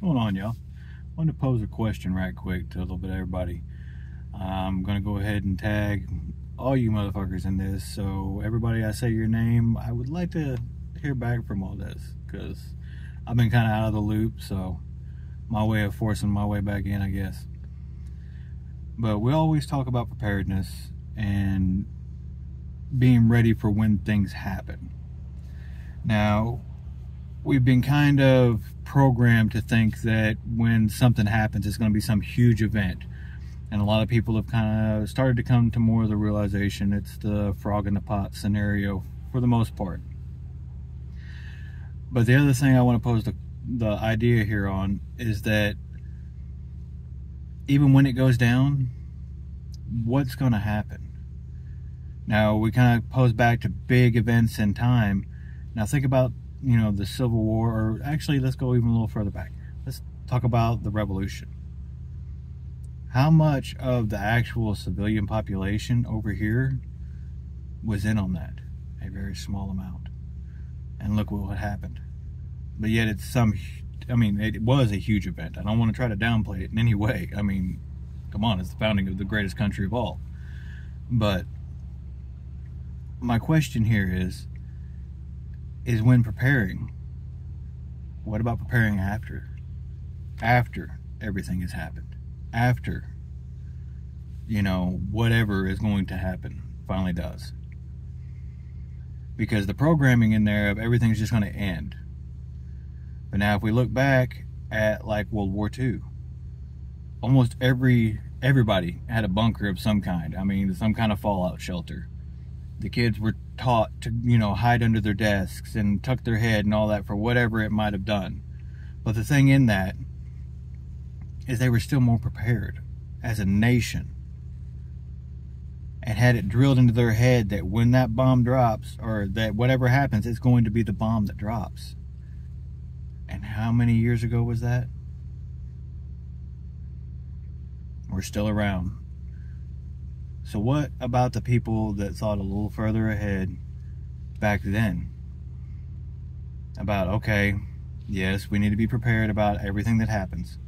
What's going on, y'all? I wanted to pose a question right quick to a little bit of everybody. I'm gonna go ahead and tag all you motherfuckers in this. So everybody, I say your name. I would like to hear back from all this because I've been kind of out of the loop. So my way of forcing my way back in, I guess. But we always talk about preparedness and being ready for when things happen. Now, we've been kind of programmed to think that when something happens, it's going to be some huge event. And a lot of people have kind of started to come to more of the realization it's the frog in the pot scenario for the most part. But the other thing I want to pose the idea here on is that even when it goes down, what's going to happen? Now, we kind of pose back to big events in time. Now, think about the Civil War, or actually, let's go even a little further back. Let's talk about the Revolution. How much of the actual civilian population over here was in on that? A very small amount. And look what happened. But yet it was a huge event. I don't want to try to downplay it in any way. I mean, come on, it's the founding of the greatest country of all. But my question here is when preparing, what about preparing after? After everything has happened. After, whatever is going to happen finally does. Because the programming in there of everything's just going to end. But now if we look back at like World War II, almost everybody had a bunker of some kind. I mean, some kind of fallout shelter. The kids were taught to, hide under their desks and tuck their head and all that for whatever it might have done. But the thing in that is they were still more prepared as a nation and had it drilled into their head that when that bomb drops, or that whatever happens, it's going to be the bomb that drops. And how many years ago was that? We're still around. So what about the people that thought a little further ahead back then? About, okay, yes, we need to be prepared about everything that happens.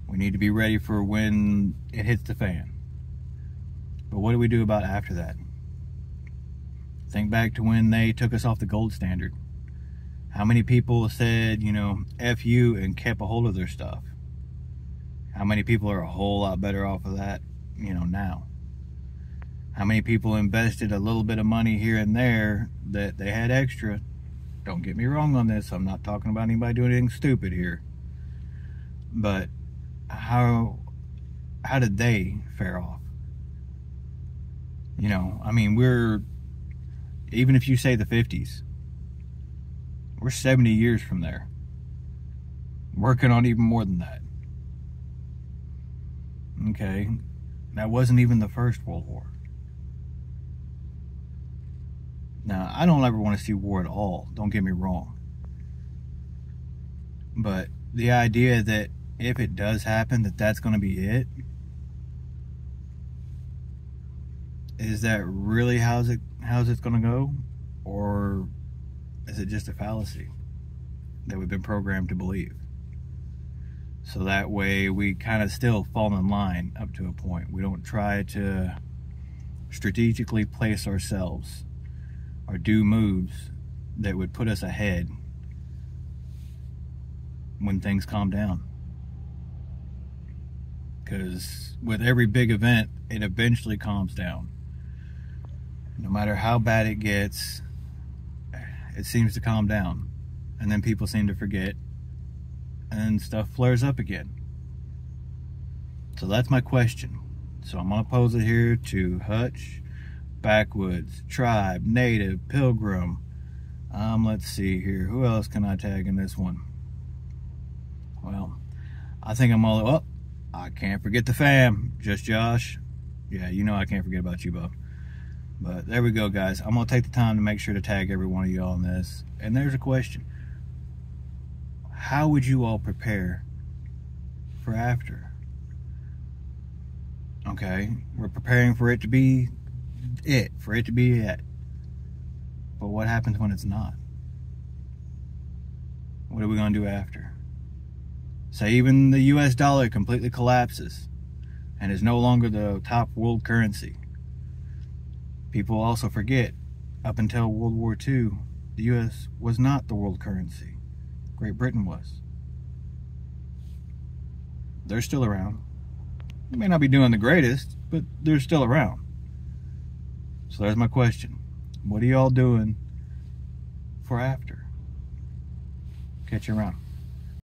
We need to be ready for when it hits the fan. But what do we do about after that? Think back to when they took us off the gold standard. How many people said, F you, and kept a hold of their stuff? How many people are a whole lot better off of that, now? How many people invested a little bit of money here and there that they had extra? Don't get me wrong on this. I'm not talking about anybody doing anything stupid here. But how did they fare off? We're, even if you say the 50s, we're 70 years from there. Working on even more than that. Okay, that wasn't even the First World War. Now, I don't ever want to see war at all, don't get me wrong. But the idea that if it does happen, that's going to be it, is that really how's it's going to go? Or is it just a fallacy that we've been programmed to believe? So that way we kind of still fall in line up to a point. We don't try to strategically place ourselves or do moves that would put us ahead when things calm down. Because with every big event, it eventually calms down. No matter how bad it gets, it seems to calm down. And then people seem to forget, and stuff flares up again. So that's my question. So I'm going to pose it here to Hutch, Backwoods, Tribe, Native, Pilgrim. Let's see here. Who else can I tag in this one? Well, I think I'm all... Oh, I can't forget the fam. Just Josh. Yeah, I can't forget about you, bub. But there we go, guys. I'm going to take the time to make sure to tag every one of y'all on this. And there's a question. How would you all prepare for after? Okay, we're preparing for it to be it. But what happens when it's not? What are we going to do after? Say even the US dollar completely collapses and is no longer the top world currency. People also forget, up until World War II, the US was not the world currency. Great Britain was. They're still around. They may not be doing the greatest, but they're still around. So there's my question. What are y'all doing for after? Catch you around.